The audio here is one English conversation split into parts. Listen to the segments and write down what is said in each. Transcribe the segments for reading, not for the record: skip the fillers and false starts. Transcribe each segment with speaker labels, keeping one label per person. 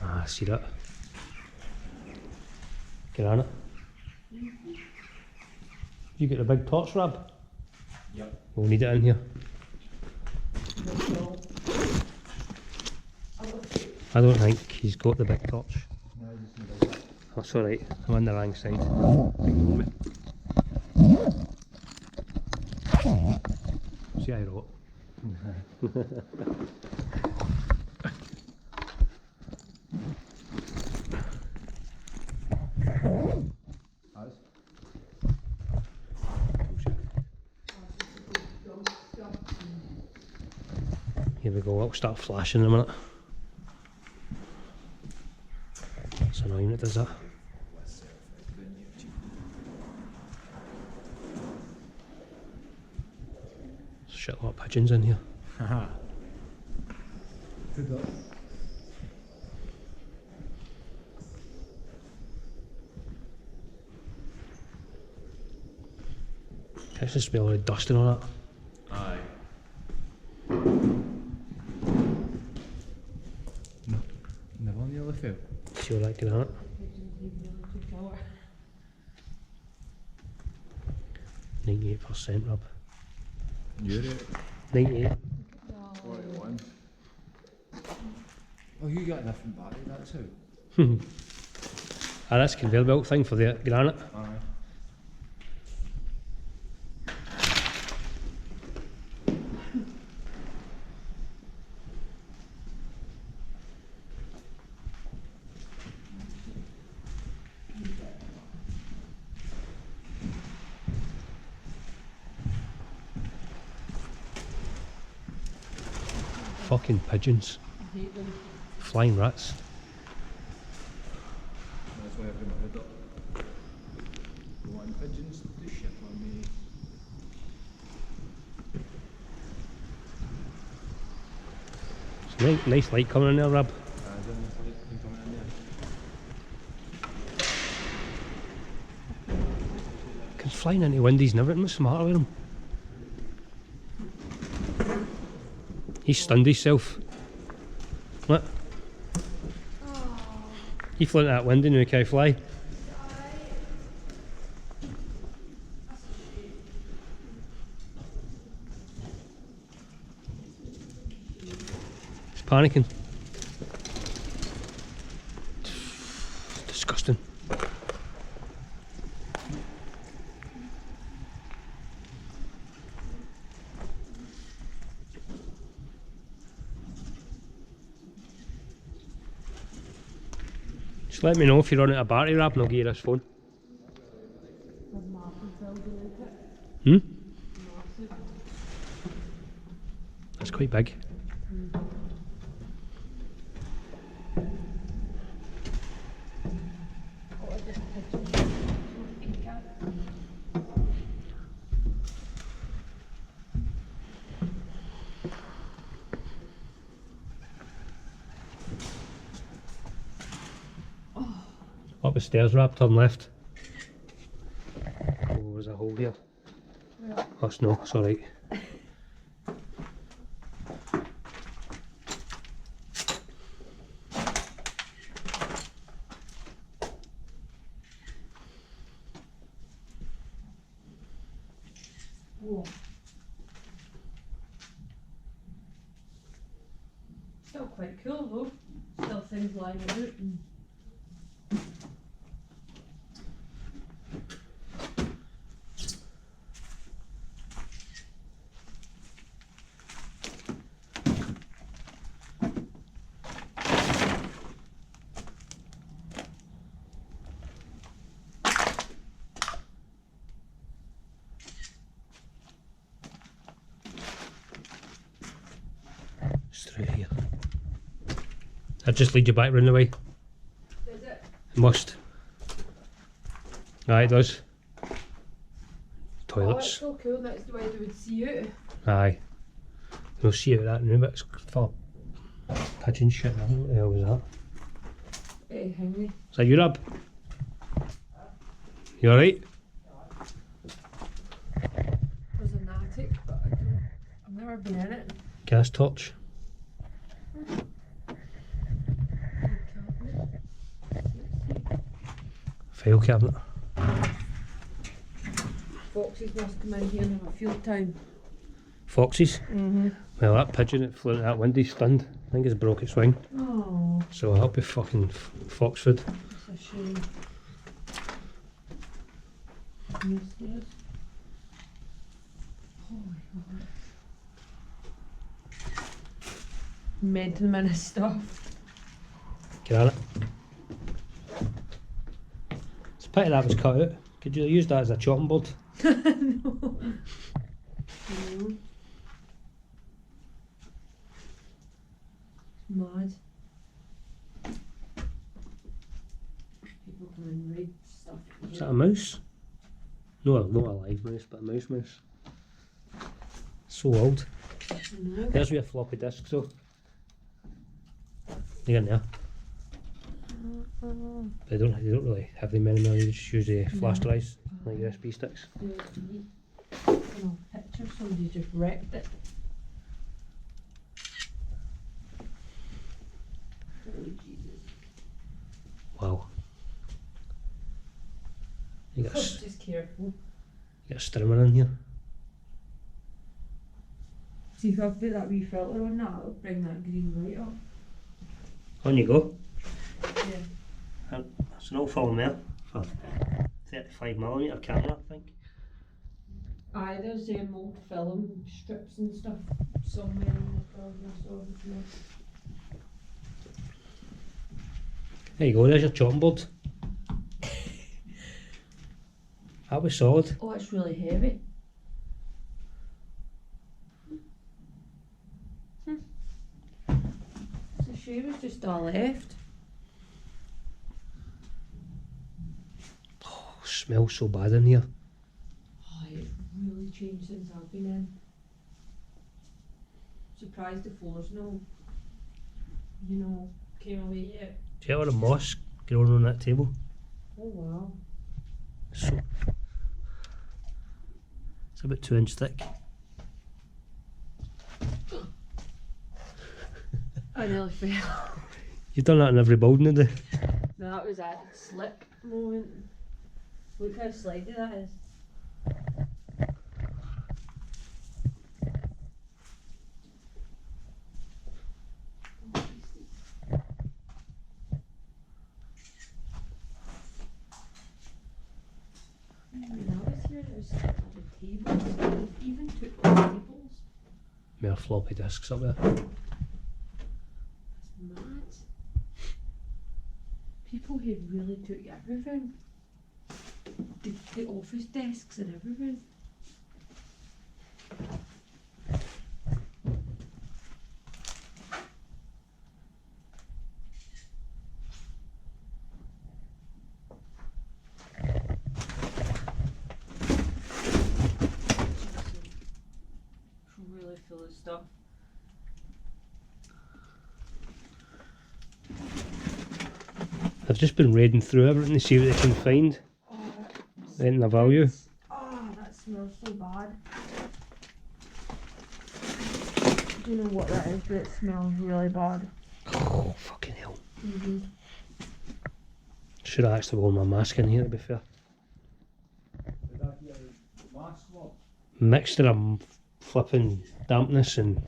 Speaker 1: Ah, I see that. Granite. You got the big torch, Rab?
Speaker 2: Yep.
Speaker 1: We'll need it in here. I don't think he's got the big torch. That's alright, I'm on the wrong side. Ignore me. See I wrote. Here we go, it'll start flashing in a minute. It's annoying it does that. Shit, a lot of pigeons in here.
Speaker 2: Haha. Good luck.
Speaker 1: It's just smell of dust and all that.
Speaker 2: Aye. Never nearly failed.
Speaker 1: See what that can have it. 98% Rob.
Speaker 2: You're it.
Speaker 1: 98.
Speaker 2: 41. Oh, you got a different battery, that's how.
Speaker 1: Ah, that's conveyor belt thing for the granite.
Speaker 2: Aye.
Speaker 1: Fucking pigeons. Flying rats.
Speaker 2: That's why I've got my hood up. You want pigeons to do shit on me?
Speaker 1: It's nice light coming in there, Rob.
Speaker 2: Is there any light coming in there?
Speaker 1: He's flying into windies and everything. What's the matter with him? He stunned himself. What? He flew into that window and he can't fly. He's panicking. Disgusting. Just let me know if you're running out of battery, Rab, and I'll give you this phone. Hmm? That's quite big. Up the stairs, Rab, turn left. Oh, there's a hole here.
Speaker 3: Yeah.
Speaker 1: Oh, it's no, it's alright.
Speaker 3: Whoa. Still quite cool though. Still things lying about.
Speaker 1: Just through here. I'd just lead you back round the way.
Speaker 3: Is it?
Speaker 1: It must. Aye, it does.
Speaker 3: Oh, it's
Speaker 1: Toilets.
Speaker 3: so cool. That's the way they would see you.
Speaker 1: Aye. We'll see out that now, but it's full of pigeon shit. What the hell was that?
Speaker 3: Hey, Henry.
Speaker 1: Is that you, Rab? You alright?
Speaker 3: There's an attic, but I've never been in it.
Speaker 1: Can gas torch. File cabinet.
Speaker 3: Foxes must come in here and have a field time.
Speaker 1: Foxes. Well, that pigeon that flew out that window stunned. I think it's broke its wing.
Speaker 3: Oh,
Speaker 1: So I'll be fucking fox food.
Speaker 3: that's a shame. Useless. Oh my god. Mental amount of stuff.
Speaker 1: Granite. It's a pity that was cut out. Could you use that as a chopping board?
Speaker 3: No. Mad. People come and read stuff.
Speaker 1: Is that a mouse? No, not a live mouse, but a mouse. So old.
Speaker 3: No.
Speaker 1: There's where floppy disk, so. They're in there. They don't really have them anymore, they just use the flash drives, like USB sticks.
Speaker 3: No picture, somebody just wrecked it. Holy Jesus.
Speaker 1: Wow. You got,
Speaker 3: Just careful.
Speaker 1: you got a strimmer in here.
Speaker 3: See if I put that wee filter on that, it'll bring that green light up.
Speaker 1: On you go.
Speaker 3: Yeah.
Speaker 1: That's an old film there for 35mm camera, I think.
Speaker 3: Aye, there's old film strips and stuff somewhere in the film I saw before.
Speaker 1: There you go, there's your chopping board. That was solid.
Speaker 3: Oh, it's really heavy. It's a shame it's just all left.
Speaker 1: Oh, smells so bad in here.
Speaker 3: Oh, it's really changed since I've been in. Surprised the floor's no, came away yet.
Speaker 1: Do you have a moss growing on that table?
Speaker 3: Oh wow.
Speaker 1: So, it's about 2 inch thick.
Speaker 3: I nearly fell.
Speaker 1: You've done that in every building today.
Speaker 3: No, that was a slip moment. Look how slidey that is. When I was here, there was the tables. They even took the tables.
Speaker 1: More floppy disks up there.
Speaker 3: That's mad. People here really took everything. The office desks and everything. Really full of stuff.
Speaker 1: I've just been raiding through everything to see what they can find.
Speaker 3: Oh,
Speaker 1: Anything of value.
Speaker 3: oh, that smells so bad. I don't know what that is, but it smells really bad.
Speaker 1: Oh, fucking hell. Should have actually worn my mask in here, to be fair.
Speaker 2: Did that get a mask lock?
Speaker 1: Mixture of flipping dampness and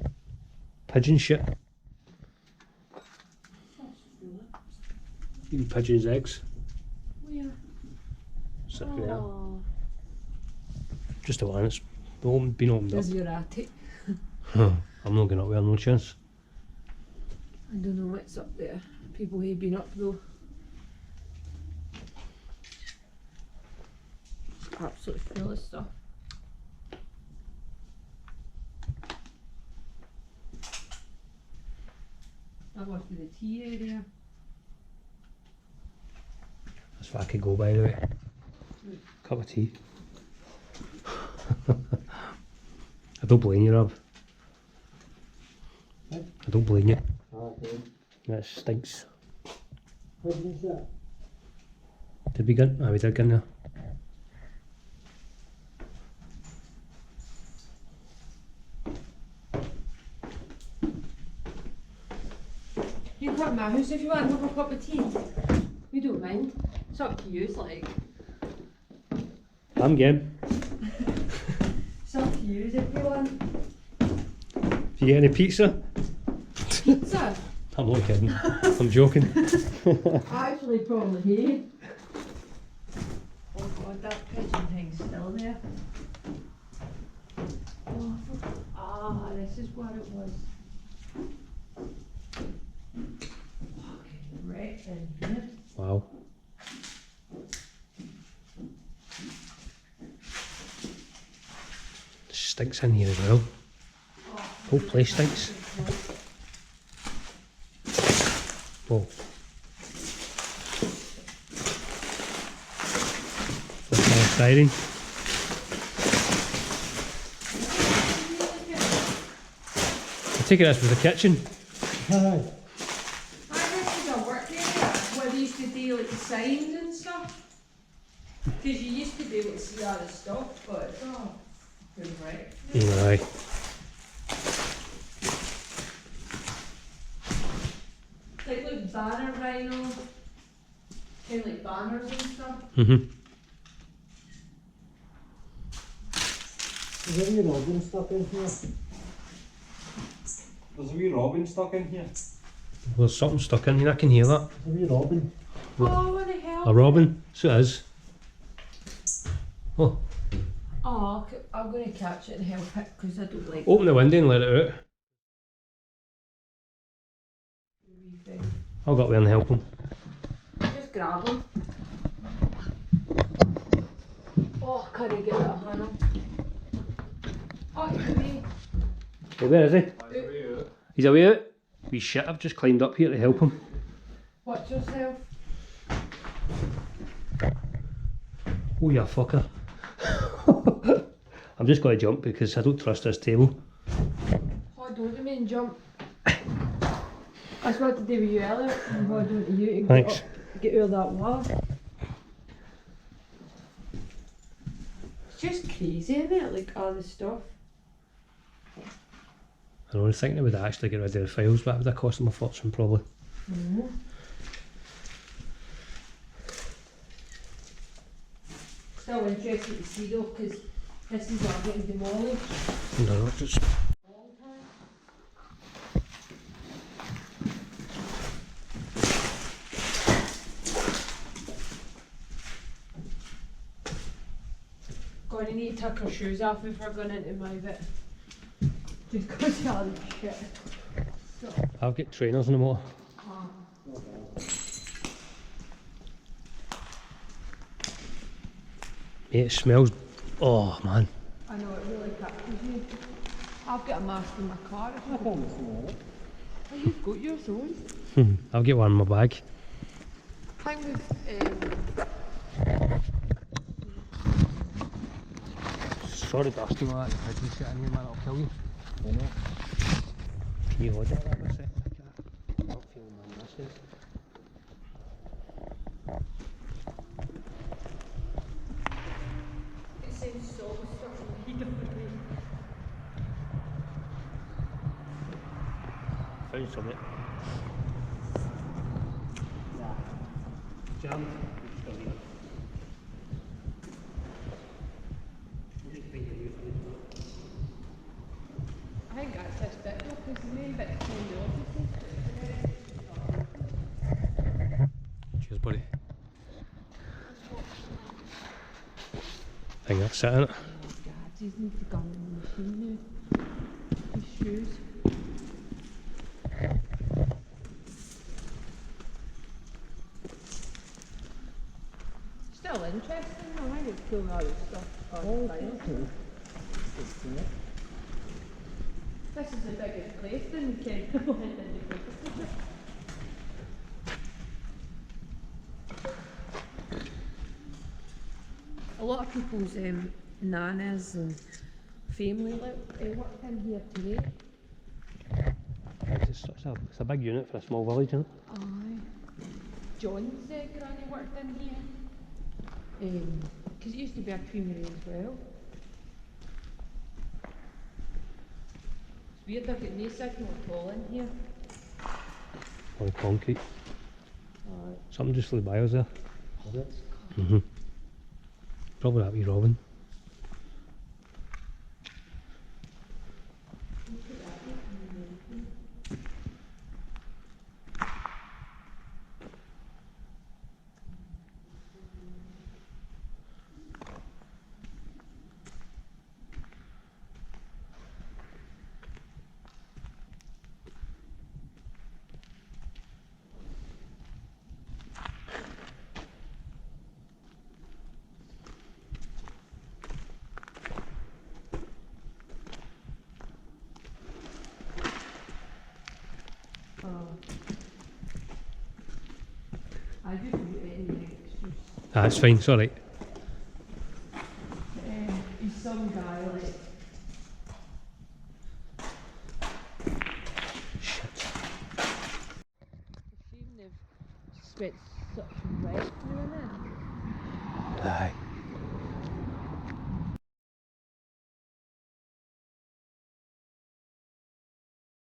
Speaker 1: pigeon shit. Even pigeons' eggs.
Speaker 3: Where?
Speaker 1: Sitting there.
Speaker 3: Oh,
Speaker 1: Just a one, it's been opened up.
Speaker 3: is your attic?
Speaker 1: I'm not going up there, no chance.
Speaker 3: I don't know what's up there. People have been up though. It's absolutely full of stuff. That must be the tea area.
Speaker 1: That's what I could go by the way. Cup of tea. I don't blame you, Rob. I don't blame you. That stinks. Did we get? We did get in there.
Speaker 3: over at my house if you want to have a cup of tea. We don't mind. It's up to you, it's like.
Speaker 1: I'm game.
Speaker 3: It's up to you if you want.
Speaker 1: If you get any pizza?
Speaker 3: Pizza?
Speaker 1: I'm not kidding. I'm joking.
Speaker 3: Actually, probably here. Oh god, that pigeon thing's still there. Oh, this is what it was. Fucking wrecked in here.
Speaker 1: Wow. Stinks in here as well. Whole place stinks. Whoa. Polystyrene. I take it this was the kitchen.
Speaker 3: I this is a work area where they used to do like the signs and stuff. Because you used to be able to see all the stuff, but it's all fucking wrecked.
Speaker 1: Aye.
Speaker 3: Like look, banner vinyl, kind of like banners and stuff.
Speaker 2: Is there a wee robin stuck in here? There's a wee robin stuck in here.
Speaker 1: There's something stuck in here, I can hear that.
Speaker 2: There's a wee robin.
Speaker 3: Oh, what the hell?
Speaker 1: A robin? So it is. Oh,
Speaker 3: Oh, I'm going to catch it and help it because I don't like
Speaker 1: open the window and let it out. I'll go up there and help him.
Speaker 3: Just grab him. Oh, can I get that Hannah? Oh, it's away.
Speaker 1: Hey, where is he? He's away out. Wee shit, I've just climbed up here to help him.
Speaker 3: Watch yourself.
Speaker 1: Oh, you fucker. I'm just going to jump because I don't trust this table.
Speaker 3: Hold on to me and jump. That's what I had to do with you earlier. And hold on to you to
Speaker 1: Thanks.
Speaker 3: get out of that water. It's just crazy, isn't it? Like all this stuff.
Speaker 1: I was thinking I would actually get rid of the files, but it would have cost them a fortune probably.
Speaker 3: No. Still interested to see though, because this is all getting demolished.
Speaker 1: No, just
Speaker 3: Long time. Going to need to tuck our shoes off if we're going into my bit. Just because of all this shit. So,
Speaker 1: I'll get trainers in the motor. It smells. Oh man.
Speaker 3: I know it really catches you. I've got a mask in my car. I can't smell it. Oh, you've got yours on.
Speaker 1: I'll get one in my bag.
Speaker 3: I think
Speaker 1: Sorry, dusty like that. I can sit in here, man. I'll kill you. Can you hold it that for a sec? I'm not feeling my muscles.
Speaker 3: it seems so stuff.
Speaker 1: Found something. Jam. Still here.
Speaker 3: I think that's this bit though, because the main bit is kind of
Speaker 1: Cheers, buddy. I think that's it, innit?
Speaker 3: God, he's need to go in the machine now. His shoes. Still interesting though, I think it's cool all this stuff. Oh, this is the biggest place in Kent. A lot of people's nanas and family worked in here today.
Speaker 1: It's a big unit for a small village, isn't it?
Speaker 3: Aye. John's granny worked in here. Because it used to be a creamery as well. It's weird, I've got no signal at all in here.
Speaker 1: on concrete.
Speaker 3: Alright.
Speaker 1: Something just flew by us there.
Speaker 2: Was it?
Speaker 1: Probably that wee robin.
Speaker 3: I just do anything. It's just
Speaker 1: That's fine, sorry.
Speaker 3: he's some guy like.
Speaker 1: Shit.
Speaker 3: It's a shame they've spent such a wreck doing it.
Speaker 1: Aye.